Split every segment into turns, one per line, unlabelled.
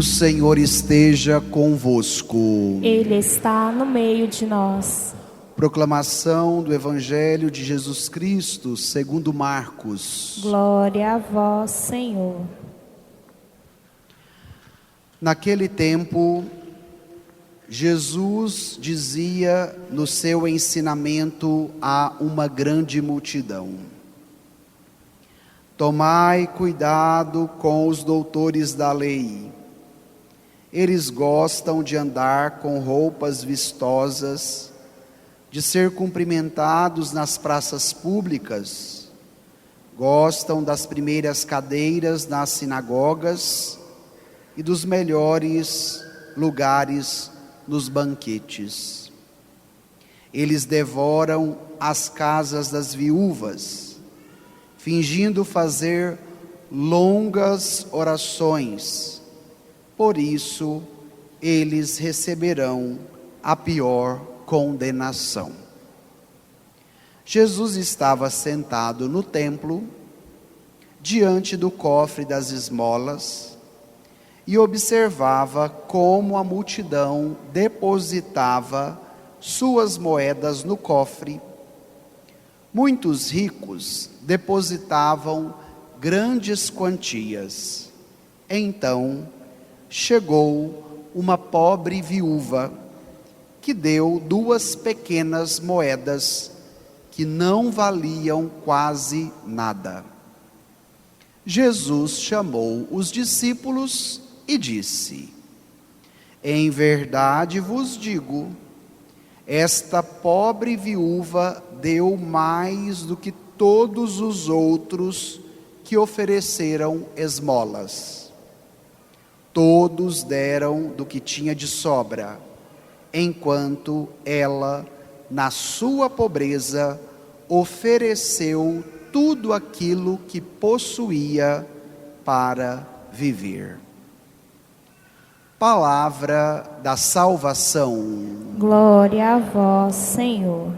Senhor esteja convosco.
Ele está no meio de nós.
Proclamação do Evangelho de Jesus Cristo, segundo Marcos.
Glória a vós, Senhor.
Naquele tempo, Jesus dizia no seu ensinamento a uma grande multidão: tomai cuidado com os doutores da lei. Eles gostam de andar com roupas vistosas, de ser cumprimentados nas praças públicas, gostam das primeiras cadeiras nas sinagogas e dos melhores lugares nos banquetes. Eles devoram as casas das viúvas, fingindo fazer longas orações. Por isso, eles receberão a pior condenação. Jesus estava sentado no templo, diante do cofre das esmolas, e observava como a multidão depositava suas moedas no cofre. Muitos ricos depositavam grandes quantias. Então chegou uma pobre viúva que deu 2 pequenas moedas que não valiam quase nada. Jesus chamou os discípulos e disse: em verdade vos digo, esta pobre viúva deu mais do que todos os outros que ofereceram esmolas. Todos deram do que tinha de sobra, enquanto ela, na sua pobreza, ofereceu tudo aquilo que possuía para viver. Palavra da salvação.
Glória a vós, Senhor.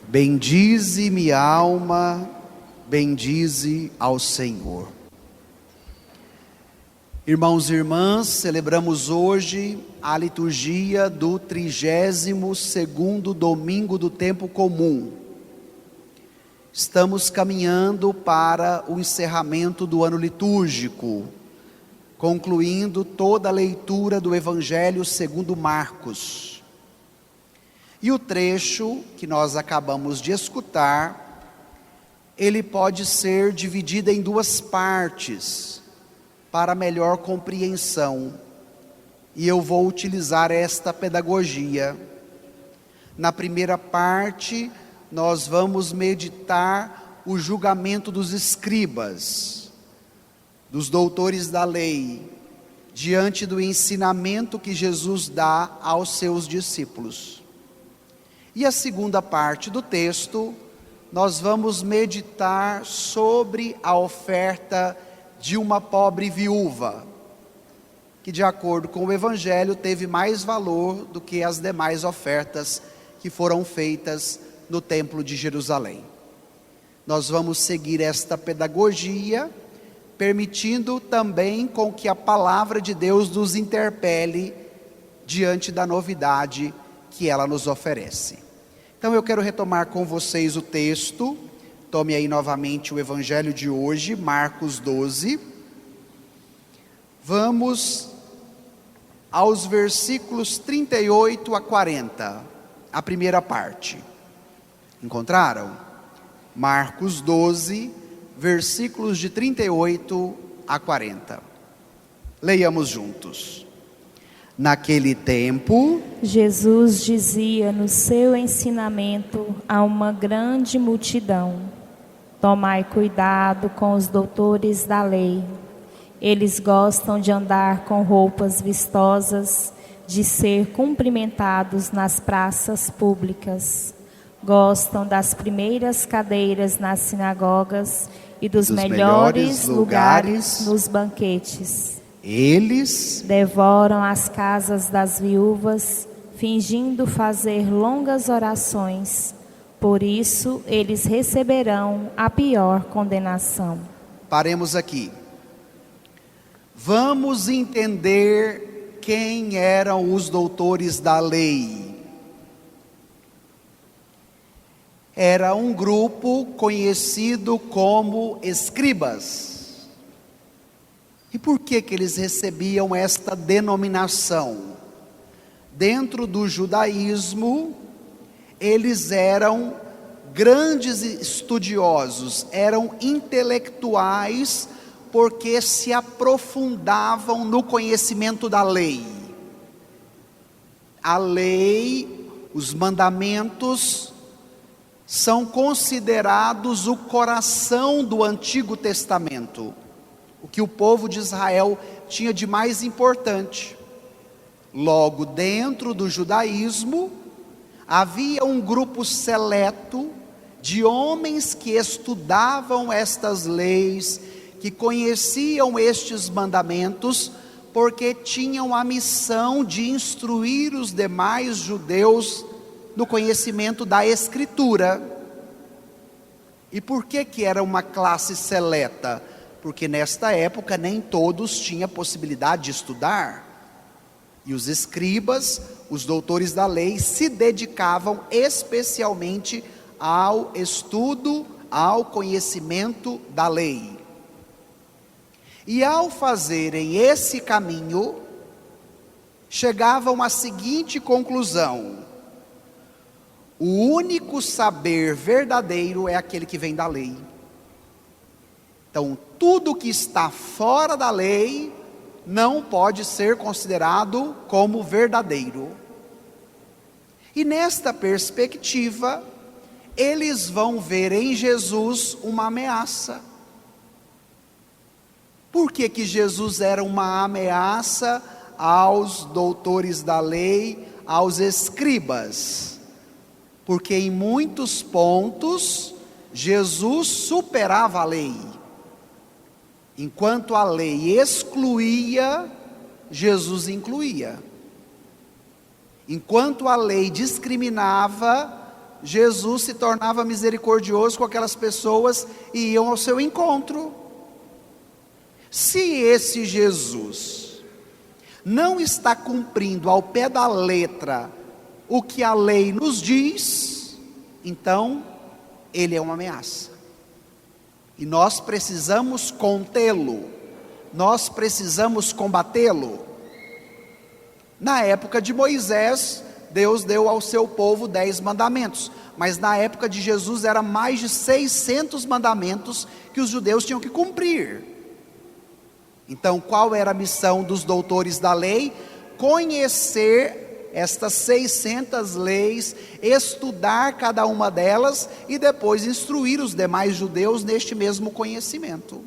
Bendize minha alma, bendize ao Senhor. Irmãos e irmãs, celebramos hoje a liturgia do 32º domingo do tempo comum. Estamos caminhando para o encerramento do ano litúrgico, concluindo toda a leitura do Evangelho segundo Marcos. E o trecho que nós acabamos de escutar, ele pode ser dividido em 2 partes, para melhor compreensão, e eu vou utilizar esta pedagogia. Na primeira parte, nós vamos meditar o julgamento dos escribas, dos doutores da lei, diante do ensinamento que Jesus dá aos seus discípulos. E a segunda parte do texto, nós vamos meditar sobre a oferta de uma pobre viúva, que de acordo com o Evangelho teve mais valor do que as demais ofertas que foram feitas no Templo de Jerusalém. Nós vamos seguir esta pedagogia, permitindo também com que a palavra de Deus nos interpele diante da novidade que ela nos oferece. Então eu quero retomar com vocês o texto. Tome aí novamente o Evangelho de hoje, Marcos 12. Vamos aos versículos 38 a 40, a primeira parte. Encontraram? Marcos 12, versículos de 38 a 40. Leiamos juntos. Naquele tempo,
Jesus dizia no seu ensinamento a uma grande multidão: tomai cuidado com os doutores da lei. Eles gostam de andar com roupas vistosas, de ser cumprimentados nas praças públicas. Gostam das primeiras cadeiras nas sinagogas e dos melhores lugares nos banquetes.
Eles
devoram as casas das viúvas, fingindo fazer longas orações. Por isso, eles receberão a pior condenação.
Paremos aqui. Vamos entender quem eram os doutores da lei. Era um grupo conhecido como escribas. E por que eles recebiam esta denominação? Dentro do judaísmo, eles eram grandes estudiosos, eram intelectuais, porque se aprofundavam no conhecimento da lei. A lei, os mandamentos, são considerados o coração do Antigo Testamento, o que o povo de Israel tinha de mais importante. Logo, dentro do judaísmo, havia um grupo seleto de homens que estudavam estas leis, que conheciam estes mandamentos, porque tinham a missão de instruir os demais judeus no conhecimento da Escritura. E por que era uma classe seleta? Porque nesta época nem todos tinham possibilidade de estudar. E os escribas, os doutores da lei, se dedicavam especialmente ao estudo, ao conhecimento da lei. E ao fazerem esse caminho, chegavam à seguinte conclusão: o único saber verdadeiro é aquele que vem da lei. Então, tudo que está fora da lei não pode ser considerado como verdadeiro. E nesta perspectiva, eles vão ver em Jesus uma ameaça. Por que Jesus era uma ameaça aos doutores da lei, aos escribas? Porque em muitos pontos, Jesus superava a lei. Enquanto a lei excluía, Jesus incluía. Enquanto a lei discriminava, Jesus se tornava misericordioso com aquelas pessoas e iam ao seu encontro. Se esse Jesus não está cumprindo ao pé da letra o que a lei nos diz, então ele é uma ameaça. E nós precisamos contê-lo, nós precisamos combatê-lo. Na época de Moisés, Deus deu ao seu povo 10 mandamentos, mas na época de Jesus era mais de 600 mandamentos que os judeus tinham que cumprir. Então, qual era a missão dos doutores da lei? Conhecer estas 600 leis, estudar cada uma delas e depois instruir os demais judeus neste mesmo conhecimento.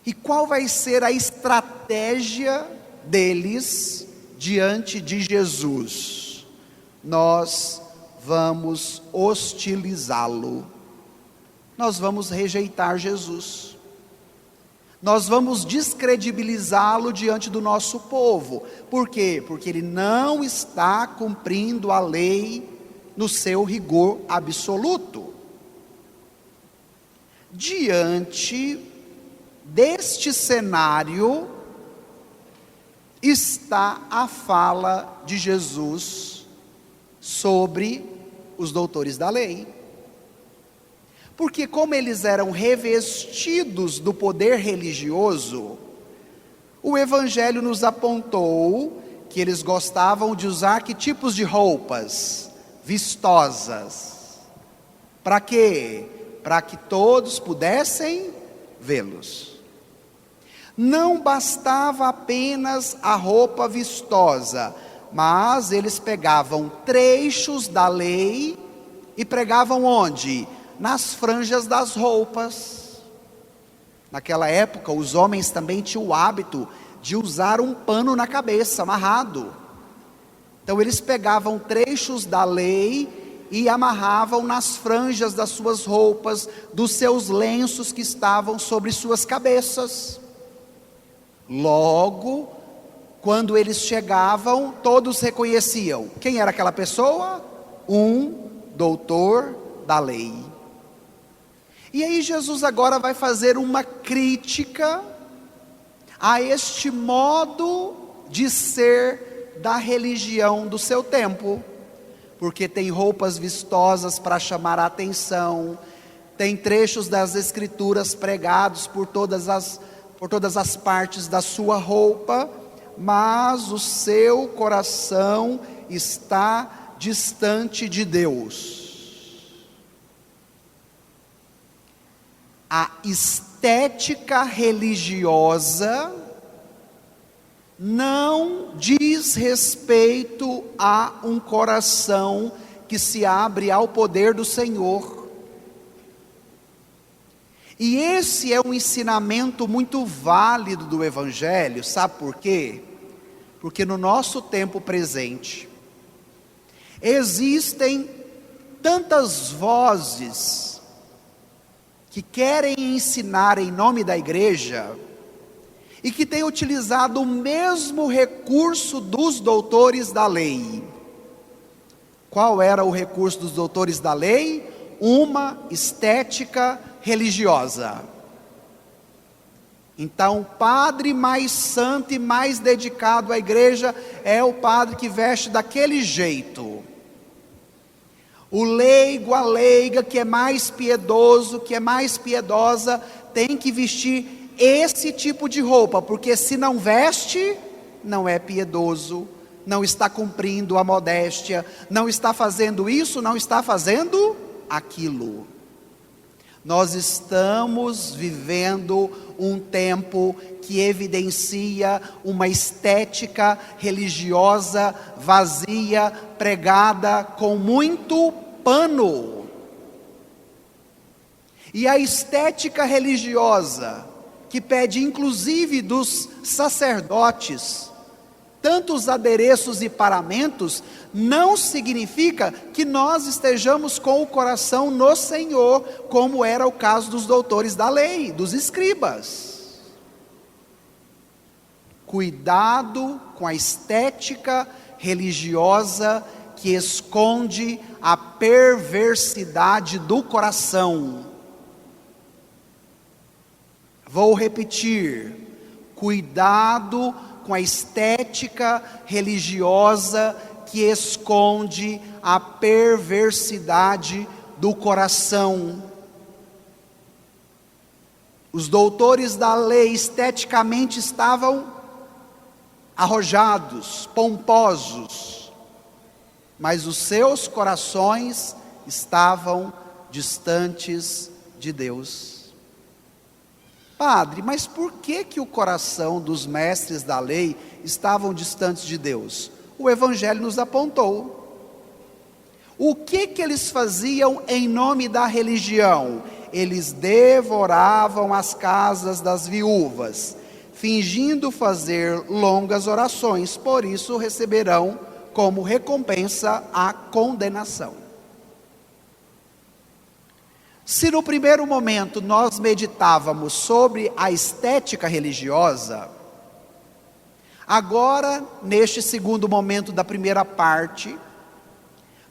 E qual vai ser a estratégia deles diante de Jesus? Nós vamos hostilizá-lo, nós vamos rejeitar Jesus. Nós vamos descredibilizá-lo diante do nosso povo. Por quê? Porque ele não está cumprindo a lei no seu rigor absoluto. Diante deste cenário, está a fala de Jesus sobre os doutores da lei. Porque como eles eram revestidos do poder religioso, o Evangelho nos apontou que eles gostavam de usar que tipos de roupas? Vistosas. Para quê? Para que todos pudessem vê-los. Não bastava apenas a roupa vistosa, mas eles pegavam trechos da lei e pregavam onde? Nas franjas das roupas. Naquela época, os homens também tinham o hábito de usar um pano na cabeça, amarrado. Então eles pegavam trechos da lei e amarravam nas franjas das suas roupas, dos seus lenços que estavam sobre suas cabeças. Logo, quando eles chegavam, todos reconheciam. Quem era aquela pessoa? Um doutor da lei. E aí Jesus agora vai fazer uma crítica a este modo de ser da religião do seu tempo, porque tem roupas vistosas para chamar a atenção, tem trechos das Escrituras pregados por todas as partes da sua roupa, mas o seu coração está distante de Deus. A estética religiosa não diz respeito a um coração que se abre ao poder do Senhor. E esse é um ensinamento muito válido do Evangelho, sabe por quê? Porque no nosso tempo presente, existem tantas vozes que querem ensinar em nome da igreja, e que têm utilizado o mesmo recurso dos doutores da lei. Qual era o recurso dos doutores da lei? Uma estética religiosa. Então, o padre mais santo e mais dedicado à igreja é o padre que veste daquele jeito. O leigo, a leiga, que é mais piedoso, que é mais piedosa, tem que vestir esse tipo de roupa, porque se não veste, não é piedoso, não está cumprindo a modéstia, não está fazendo isso, não está fazendo aquilo. Nós estamos vivendo um tempo que evidencia uma estética religiosa vazia, pregada com muito pano. E a estética religiosa, que pede inclusive dos sacerdotes tantos adereços e paramentos, não significa que nós estejamos com o coração no Senhor, como era o caso dos doutores da lei, dos escribas. Cuidado com a estética religiosa que esconde a perversidade do coração. Vou repetir: cuidado com a estética religiosa que esconde a perversidade do coração. Os doutores da lei esteticamente estavam arrojados, pomposos, mas os seus corações estavam distantes de Deus. Padre, mas por que o coração dos mestres da lei estavam distantes de Deus? O Evangelho nos apontou. O que eles faziam em nome da religião? Eles devoravam as casas das viúvas, fingindo fazer longas orações, por isso receberão como recompensa a condenação. Se no primeiro momento nós meditávamos sobre a estética religiosa, agora, neste segundo momento da primeira parte,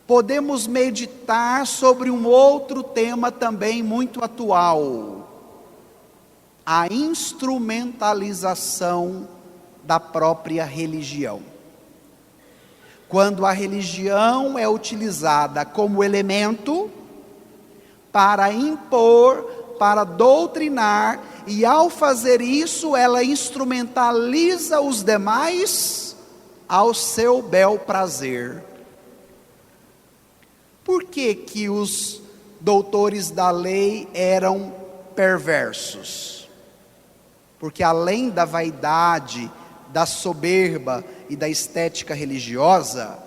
podemos meditar sobre um outro tema também muito atual: a instrumentalização da própria religião. Quando a religião é utilizada como elemento para impor, para doutrinar, e ao fazer isso, ela instrumentaliza os demais ao seu bel prazer. Por que os doutores da lei eram perversos? Porque além da vaidade, da soberba e da estética religiosa,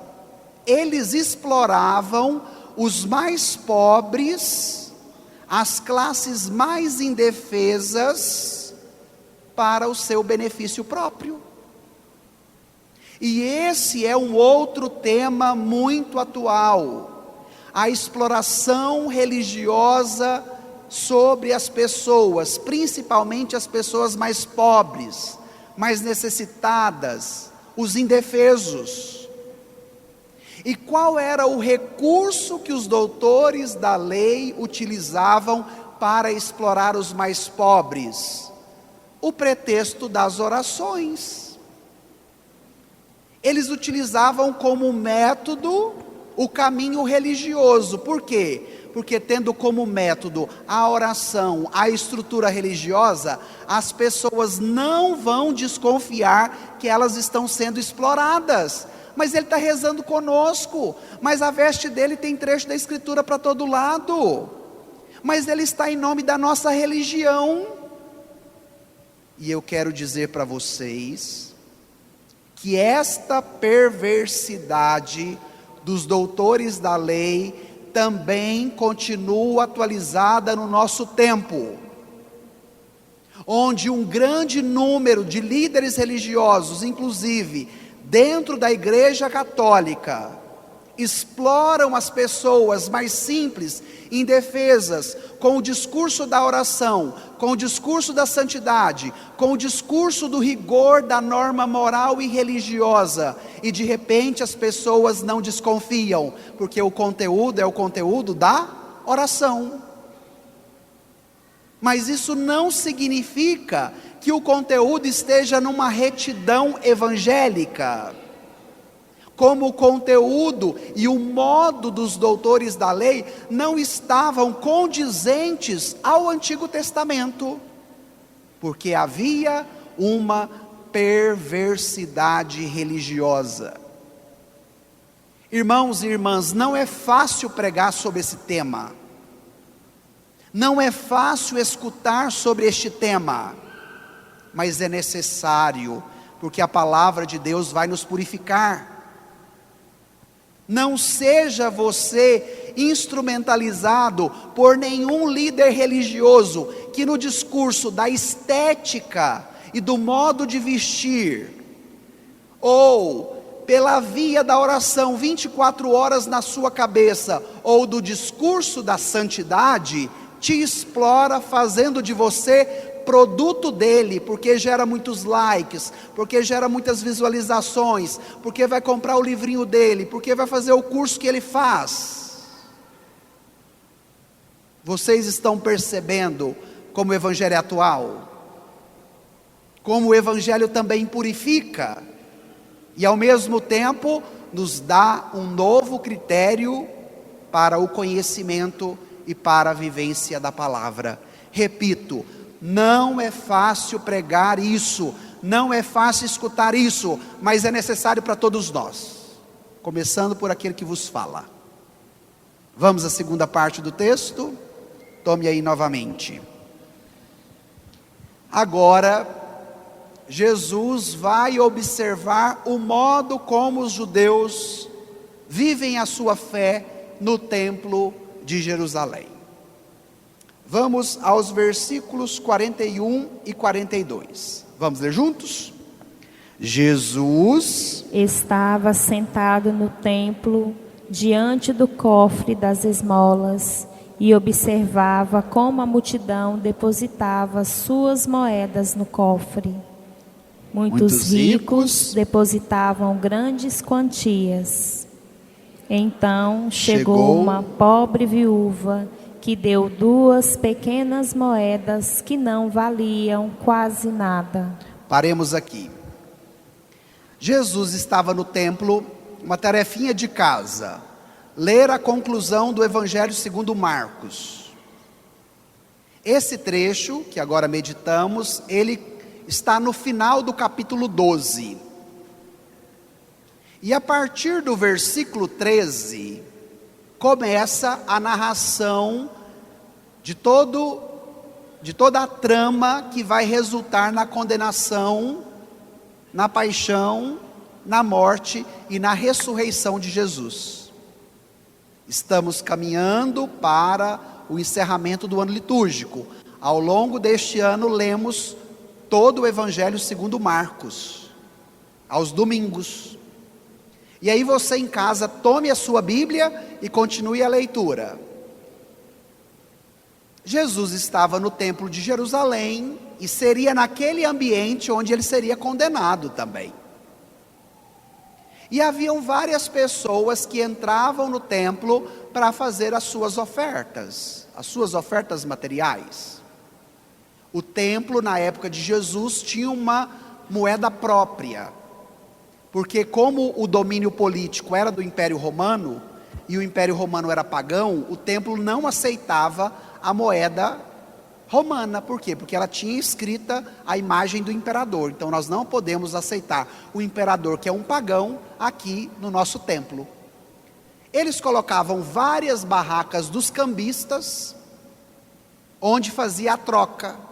eles exploravam os mais pobres, as classes mais indefesas, para o seu benefício próprio. E esse é um outro tema muito atual: a exploração religiosa sobre as pessoas, principalmente as pessoas mais pobres, mais necessitadas, os indefesos. E qual era o recurso que os doutores da lei utilizavam para explorar os mais pobres? o pretexto das orações. Eles utilizavam como método o caminho religioso. Por quê? Porque tendo como método a oração, a estrutura religiosa, as pessoas não vão desconfiar que elas estão sendo exploradas. Mas ele está rezando conosco, mas a veste dele tem trecho da escritura para todo lado, mas ele está em nome da nossa religião. E eu quero dizer para vocês, que esta perversidade dos doutores da lei, também continua atualizada no nosso tempo, onde um grande número de líderes religiosos, inclusive dentro da Igreja Católica, exploram as pessoas mais simples, indefesas, com o discurso da oração, com o discurso da santidade, com o discurso do rigor da norma moral e religiosa, e de repente as pessoas não desconfiam, porque o conteúdo é o conteúdo da oração. Mas isso não significa que o conteúdo esteja numa retidão evangélica, como o conteúdo e o modo dos doutores da lei não estavam condizentes ao Antigo Testamento, porque havia uma perversidade religiosa. Irmãos e irmãs, não é fácil pregar sobre esse tema, não é fácil escutar sobre este tema, mas é necessário, porque a palavra de Deus vai nos purificar. Não seja você instrumentalizado por nenhum líder religioso que no discurso da estética e do modo de vestir, ou pela via da oração 24 horas na sua cabeça, ou do discurso da santidade, te explora fazendo de você produto dele, porque gera muitos likes, porque gera muitas visualizações, porque vai comprar o livrinho dele, porque vai fazer o curso que ele faz. Vocês estão percebendo como o evangelho é atual? Como o evangelho também purifica, e ao mesmo tempo nos dá um novo critério para o conhecimento e para a vivência da palavra. Repito, não é fácil pregar isso, não é fácil escutar isso, mas é necessário para todos nós, começando por aquele que vos fala. Vamos à segunda parte do texto, tome aí novamente. Agora, Jesus vai observar o modo como os judeus vivem a sua fé no templo de Jerusalém. Vamos aos versículos 41 e 42. Vamos ler juntos? Jesus
estava sentado no templo, diante do cofre das esmolas, e observava como a multidão depositava suas moedas no cofre. Muitos ricos depositavam grandes quantias. Então chegou uma pobre viúva, que deu 2 pequenas moedas que não valiam quase nada.
Paremos aqui. Jesus estava no templo, uma tarefinha de casa, ler a conclusão do Evangelho segundo Marcos. Esse trecho, que agora meditamos, ele está no final do capítulo 12. E a partir do versículo 13, começa a narração de toda a trama que vai resultar na condenação, na paixão, na morte e na ressurreição de Jesus. Estamos caminhando para o encerramento do ano litúrgico. Ao longo deste ano lemos todo o Evangelho segundo Marcos, aos domingos. E aí você em casa tome a sua Bíblia e continue a leitura. Jesus estava no templo de Jerusalém e seria naquele ambiente onde ele seria condenado também. E haviam várias pessoas que entravam no templo para fazer as suas ofertas materiais. O templo, na época de Jesus, tinha uma moeda própria, porque como o domínio político era do Império Romano, e o Império Romano era pagão, o templo não aceitava a moeda romana. Por quê? Porque ela tinha escrita a imagem do imperador. Então nós não podemos aceitar o imperador, que é um pagão, aqui no nosso templo. Eles colocavam várias barracas dos cambistas, onde fazia a troca.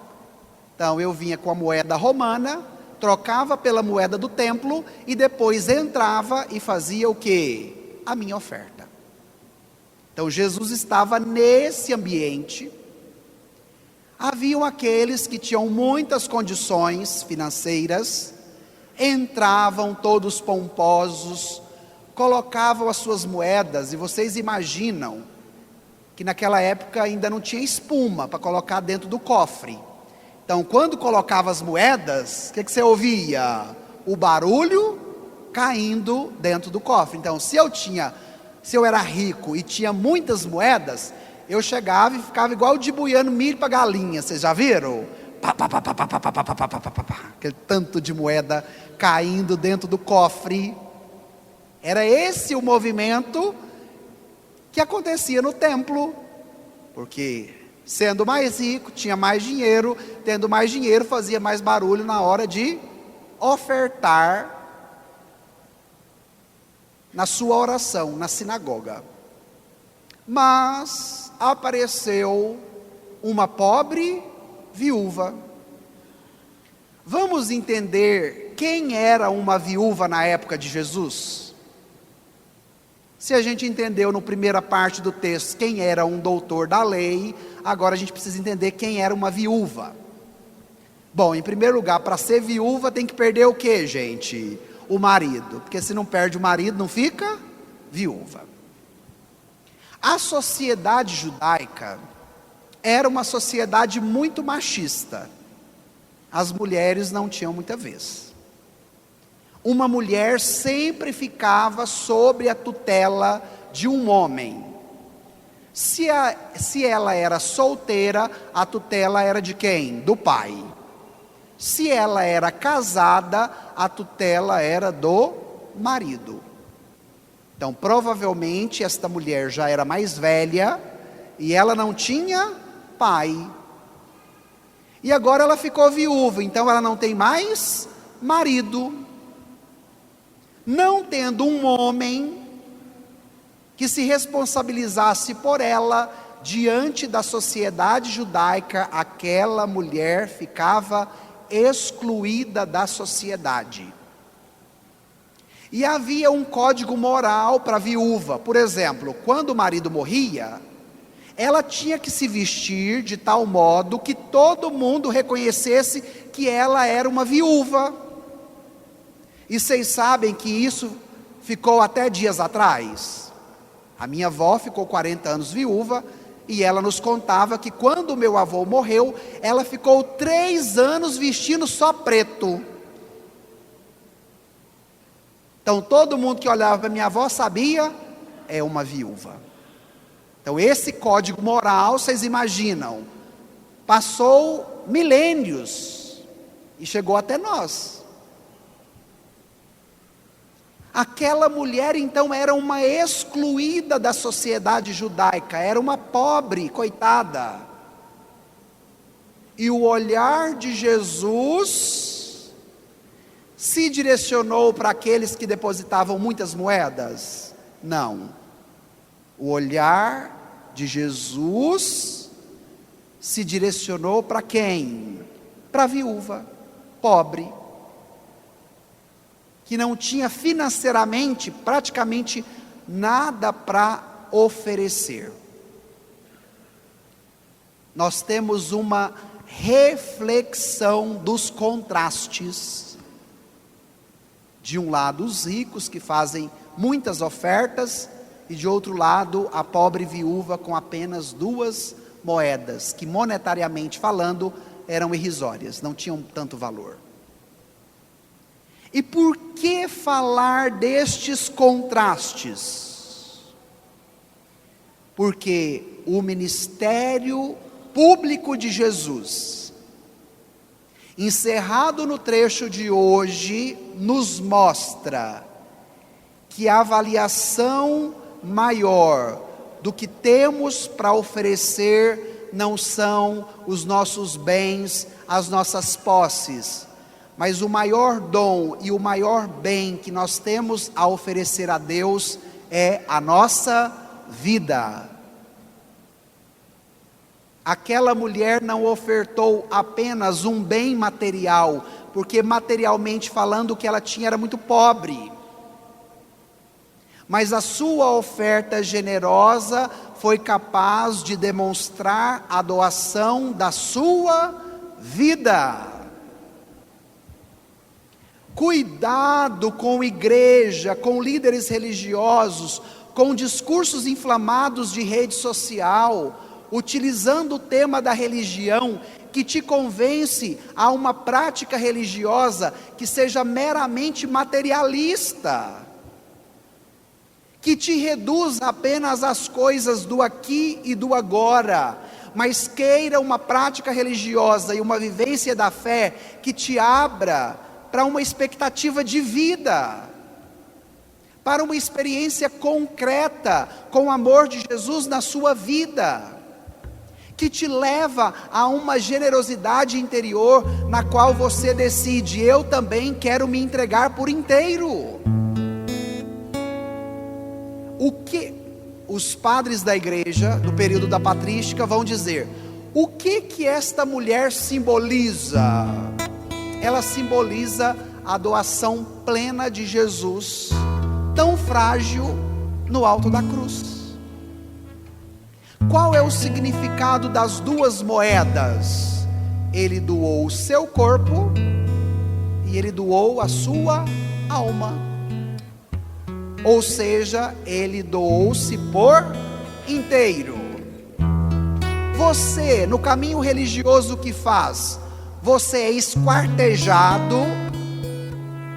Então eu vinha com a moeda romana, trocava pela moeda do templo, e depois entrava e fazia o quê? A minha oferta. Então Jesus estava nesse ambiente. Haviam aqueles que tinham muitas condições financeiras, entravam todos pomposos, colocavam as suas moedas, e vocês imaginam que naquela época ainda não tinha espuma para colocar dentro do cofre. Então quando colocava as moedas, o que você ouvia? O barulho caindo dentro do cofre. Então se eu era rico e tinha muitas moedas, eu chegava e ficava igual de buiando milho para galinha. Vocês já viram? Pá, pá, pá, pá, pá, pá, pá, pá, pá, pá, pá, pá. Aquele tanto de moeda caindo dentro do cofre. Era esse o movimento que acontecia no templo, porque sendo mais rico, tinha mais dinheiro, tendo mais dinheiro, fazia mais barulho na hora de ofertar na sua oração, na sinagoga. Mas apareceu uma pobre viúva. Vamos entender quem era uma viúva na época de Jesus? Se a gente entendeu na primeira parte do texto quem era um doutor da lei, agora a gente precisa entender quem era uma viúva. Bom, em primeiro lugar, para ser viúva tem que perder o quê, gente? O marido, porque se não perde o marido, não fica viúva. A sociedade judaica era uma sociedade muito machista. As mulheres não tinham muita vez. Uma mulher sempre ficava sob a tutela de um homem. Se ela era solteira, a tutela era de quem? Do pai. Se ela era casada, a tutela era do marido. Então provavelmente esta mulher já era mais velha e ela não tinha pai. E agora ela ficou viúva, então ela não tem mais marido. Não tendo um homem que se responsabilizasse por ela diante da sociedade judaica, aquela mulher ficava excluída da sociedade. E havia um código moral para a viúva. Por exemplo, quando o marido morria, ela tinha que se vestir de tal modo que todo mundo reconhecesse que ela era uma viúva. E vocês sabem que isso ficou até dias atrás. A minha avó ficou 40 anos viúva, e ela nos contava que quando o meu avô morreu, ela ficou 3 anos vestindo só preto. Então todo mundo que olhava para minha avó sabia, é uma viúva. Então esse código moral, vocês imaginam, passou milênios e chegou até nós. Aquela mulher então era uma excluída da sociedade judaica, era uma pobre, coitada. E o olhar de Jesus se direcionou para aqueles que depositavam muitas moedas? Não. O olhar de Jesus se direcionou para quem? Para a viúva, pobre, que não tinha financeiramente praticamente nada para oferecer. Nós temos uma reflexão dos contrastes. De um lado, os ricos que fazem muitas ofertas, e de outro lado, a pobre viúva com apenas 2 moedas, que monetariamente falando eram irrisórias, não tinham tanto valor. E por que falar destes contrastes? Porque o ministério público de Jesus encerrado no trecho de hoje, nos mostra que a avaliação maior do que temos para oferecer não são os nossos bens, as nossas posses, mas o maior dom e o maior bem que nós temos a oferecer a Deus é a nossa vida. Aquela mulher não ofertou apenas um bem material, porque materialmente falando o que ela tinha era muito pobre. Mas a sua oferta generosa foi capaz de demonstrar a doação da sua vida. Cuidado com igreja, com líderes religiosos, com discursos inflamados de rede social, utilizando o tema da religião, que te convence a uma prática religiosa que seja meramente materialista, que te reduz apenas às coisas do aqui e do agora, mas queira uma prática religiosa e uma vivência da fé que te abra para uma expectativa de vida, para uma experiência concreta com o amor de Jesus na sua vida, que te leva a uma generosidade interior na qual você decide: eu também quero me entregar por inteiro. O que os padres da igreja, do período da patrística, vão dizer? O que esta mulher simboliza? Ela simboliza a doação plena de Jesus, tão frágil, no alto da cruz. Qual é o significado das duas moedas? Ele doou o seu corpo e ele doou a sua alma. Ou seja, ele doou-se por inteiro. Você, no caminho religioso que faz, você é esquartejado,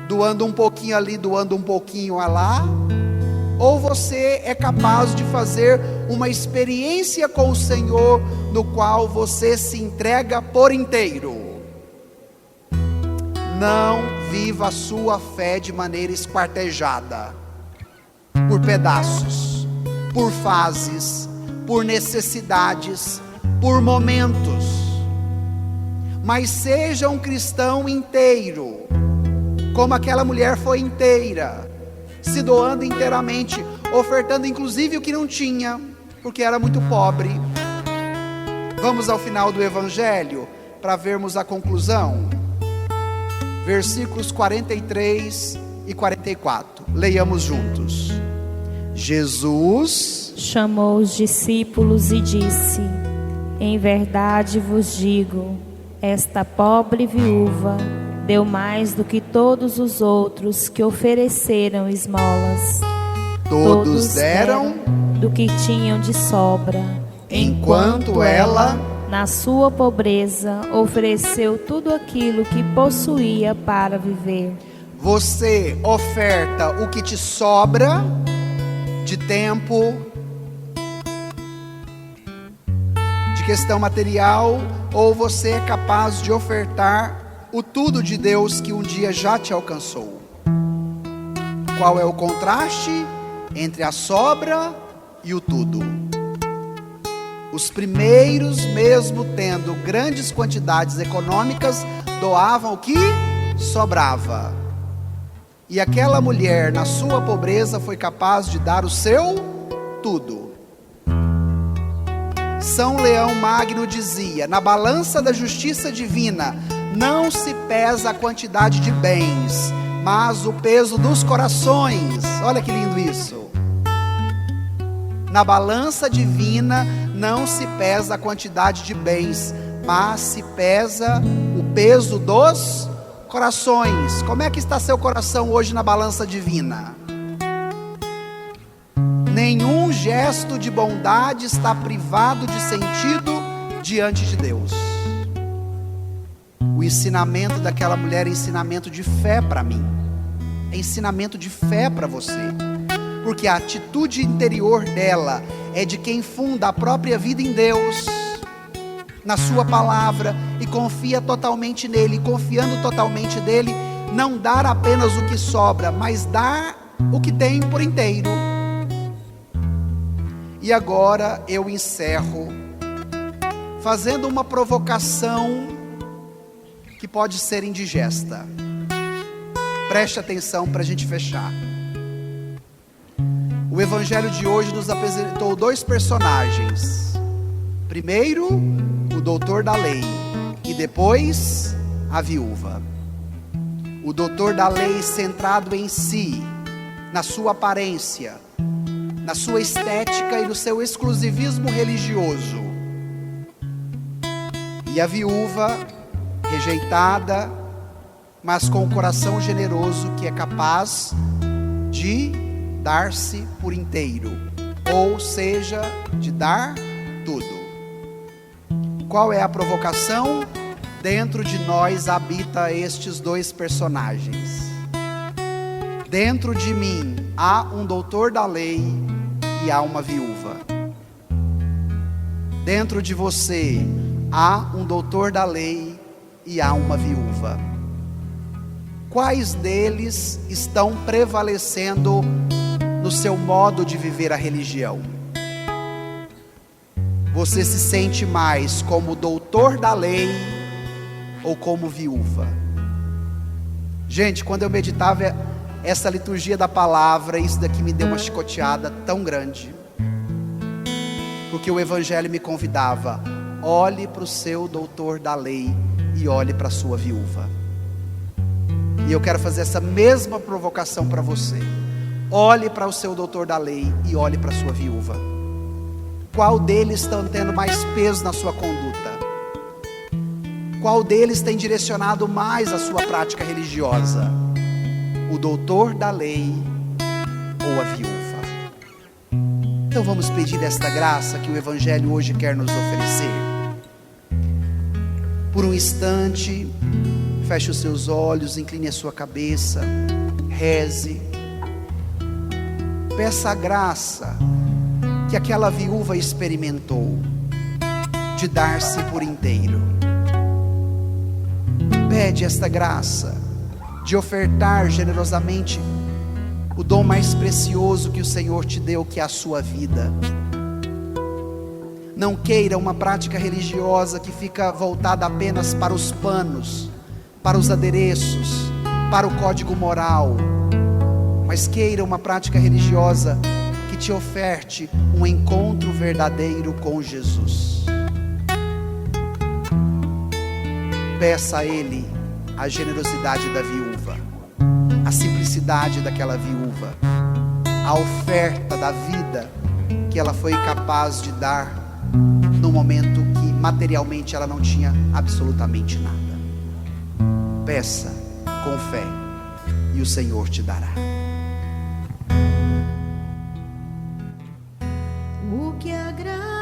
doando um pouquinho ali, doando um pouquinho lá, ou você é capaz de fazer uma experiência com o Senhor, no qual você se entrega por inteiro? Não viva a sua fé de maneira esquartejada, por pedaços, por fases, por necessidades, por momentos, mas seja um cristão inteiro, como aquela mulher foi inteira, se doando inteiramente, ofertando inclusive o que não tinha, porque era muito pobre. Vamos ao final do Evangelho, para vermos a conclusão, versículos 43 e 44, leiamos juntos. Jesus
chamou os discípulos e disse: em verdade vos digo, esta pobre viúva deu mais do que todos os outros que ofereceram esmolas.
Todos deram
do que tinham de sobra,
enquanto ela,
na sua pobreza, ofereceu tudo aquilo que possuía para viver.
Você oferta o que te sobra de tempo, de questão material, ou você é capaz de ofertar o tudo de Deus que um dia já te alcançou? Qual é o contraste entre a sobra e o tudo? Os primeiros, mesmo tendo grandes quantidades econômicas, doavam o que sobrava. E aquela mulher, na sua pobreza, foi capaz de dar o seu tudo. São Leão Magno dizia: na balança da justiça divina, não se pesa a quantidade de bens, mas o peso dos corações. Olha que lindo isso. Na balança divina, não se pesa a quantidade de bens, mas se pesa o peso dos corações. Como é que está seu coração hoje na balança divina? Nenhum gesto de bondade está privado de sentido diante de Deus. O ensinamento daquela mulher é ensinamento de fé para mim, é ensinamento de fé para você, porque a atitude interior dela é de quem funda a própria vida em Deus. na sua palavra e confia totalmente nele. E confiando totalmente nele, não dar apenas o que sobra, mas dar o que tem por inteiro. E agora eu encerro fazendo uma provocação que pode ser indigesta. Preste atenção para a gente fechar. O evangelho de hoje nos apresentou dois personagens. Primeiro, o doutor da lei, e depois, a viúva. O doutor da lei centrado em si, na sua aparência, na sua estética e no seu exclusivismo religioso. E a viúva, rejeitada, mas com um coração generoso que é capaz de dar-se por inteiro, ou seja, de dar tudo. Qual é a provocação? Dentro de nós habita estes dois personagens. Dentro de mim há um doutor da lei e há uma viúva. Dentro de você há um doutor da lei e há uma viúva. Quais deles estão prevalecendo no seu modo de viver a religião? Você se sente mais como doutor da lei ou como viúva? Gente, quando eu meditava essa liturgia da palavra, isso daqui me deu uma chicoteada tão grande, porque o evangelho me convidava: olhe para o seu doutor da lei e olhe para a sua viúva. E eu quero fazer essa mesma provocação para você. Olhe para o seu doutor da lei e olhe para a sua viúva. Qual deles está tendo mais peso na sua conduta? Qual deles tem direcionado mais a sua prática religiosa? O doutor da lei ou a viúva? Então vamos pedir esta graça que o evangelho hoje quer nos oferecer. Por um instante, feche os seus olhos, incline a sua cabeça, reze. Peça a graça que aquela viúva experimentou, de dar-se por inteiro. Pede esta graça de ofertar generosamente o dom mais precioso que o Senhor te deu, que é a sua vida. Não queira uma prática religiosa que fica voltada apenas para os panos, para os adereços, para o código moral, mas queira uma prática religiosa que te oferte um encontro verdadeiro com Jesus. Peça a Ele a generosidade da viúva, a simplicidade daquela viúva, a oferta da vida que ela foi capaz de dar no momento que materialmente ela não tinha absolutamente nada. Peça com fé e o Senhor te dará.
O que agrada